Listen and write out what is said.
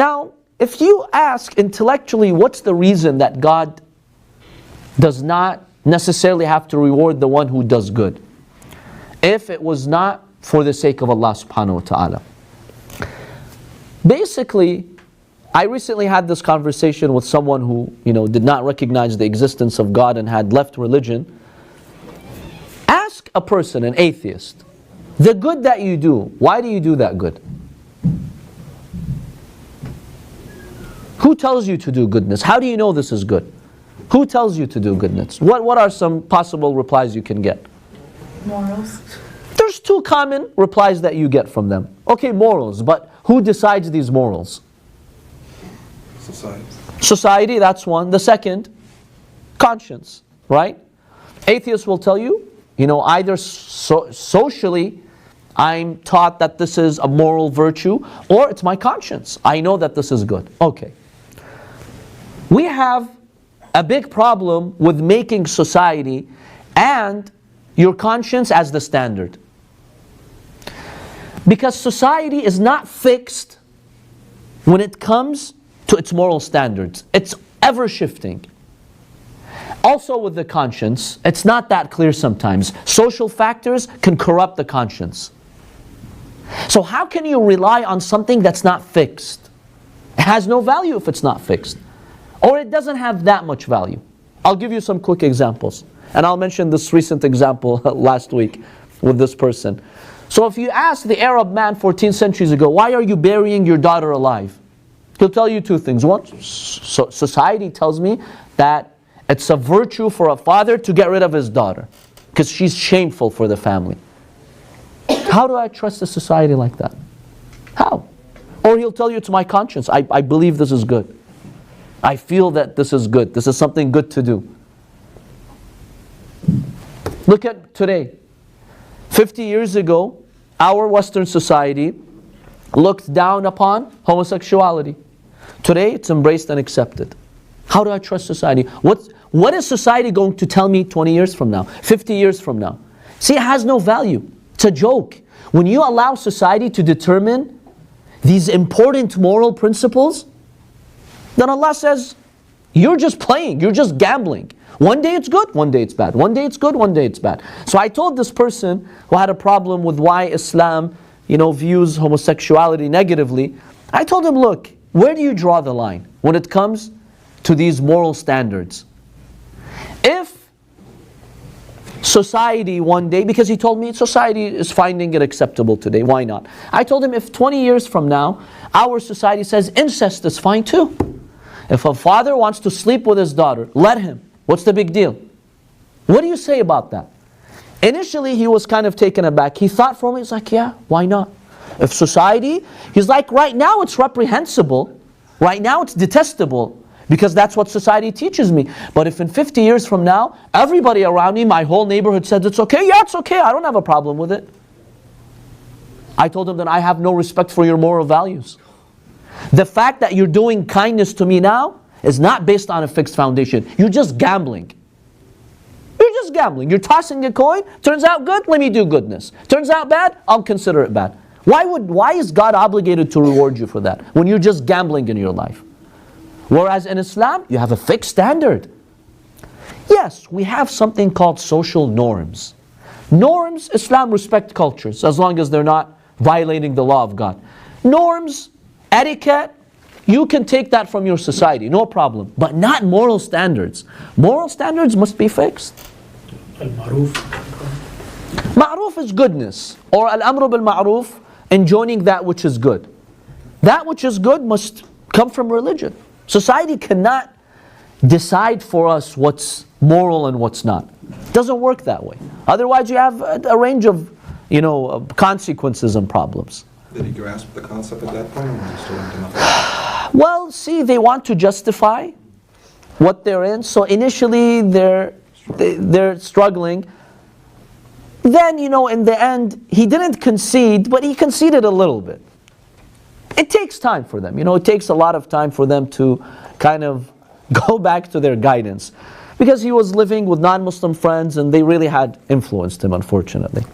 Now, if you ask intellectually, what's the reason that God does not necessarily have to reward the one who does good, if it was not for the sake of Allah subhanahu wa ta'ala? Basically, I recently had this conversation with someone who, did not recognize the existence of God and had left religion. Ask a person, an atheist, the good that you do, why do you do that good? Who tells you to do goodness? How do you know this is good? Who tells you to do goodness? What are some possible replies you can get? Morals. There's two common replies that you get from them. Okay, morals, but who decides these morals? Society. Society, that's one. The second, conscience, right? Atheists will tell you, either socially, I'm taught that this is a moral virtue, or it's my conscience. I know that this is good. Okay. We have a big problem with making society and your conscience as the standard. Because society is not fixed when it comes to its moral standards. It's ever shifting. Also with the conscience, it's not that clear sometimes. Social factors can corrupt the conscience. So how can you rely on something that's not fixed? It has no value if it's not fixed. Or it doesn't have that much value. I'll give you some quick examples. And I'll mention this recent example last week with this person. So if you ask the Arab man 14 centuries ago, why are you burying your daughter alive? He'll tell you two things. One, society tells me that it's a virtue for a father to get rid of his daughter because she's shameful for the family. How do I trust a society like that? How? Or he'll tell you it's my conscience. I believe this is good. I feel that this is good. This is something good to do. Look at today. 50 years ago, our Western society looked down upon homosexuality. Today, it's embraced and accepted. How do I trust society? What is society going to tell me 20 years from now, 50 years from now? See, it has no value. It's a joke. When you allow society to determine these important moral principles, then Allah says, you're just playing, you're just gambling. One day it's good, one day it's bad. One day it's good, one day it's bad. So I told this person who had a problem with why Islam, views homosexuality negatively. I told him, look, where do you draw the line when it comes to these moral standards? If society one day, because he told me society is finding it acceptable today, why not? I told him if 20 years from now, our society says incest is fine too. If a father wants to sleep with his daughter, let him. What's the big deal? What do you say about that? Initially, he was kind of taken aback. He thought for a moment, he's like, yeah, why not? If society, he's like, right now it's reprehensible. Right now it's detestable. Because that's what society teaches me. But if in 50 years from now, everybody around me, my whole neighborhood says it's okay, yeah, it's okay, I don't have a problem with it. I told him that I have no respect for your moral values. The fact that you're doing kindness to me now is not based on a fixed foundation. You're just gambling. You're just gambling. You're tossing a coin. Turns out good, let me do goodness. Turns out bad, I'll consider it bad. Why is God obligated to reward you for that when you're just gambling in your life? Whereas in Islam, you have a fixed standard. Yes, we have something called social norms. Norms, Islam respects cultures as long as they're not violating the law of God. Norms, etiquette, you can take that from your society, no problem. But not moral standards. Moral standards must be fixed. Al-Ma'ruf. Ma'ruf is goodness. Or al-amru bil-ma'ruf, enjoining that which is good. That which is good must come from religion. Society cannot decide for us what's moral and what's not. It doesn't work that way. Otherwise you have a range of consequences and problems. Did he grasp the concept at that point, or was he still enough? Well, see, they want to justify what they're in. So initially they're struggling. Then, in the end, he didn't concede, but he conceded a little bit. It takes time for them. It takes a lot of time for them to kind of go back to their guidance. Because he was living with non-Muslim friends and they really had influenced him, unfortunately.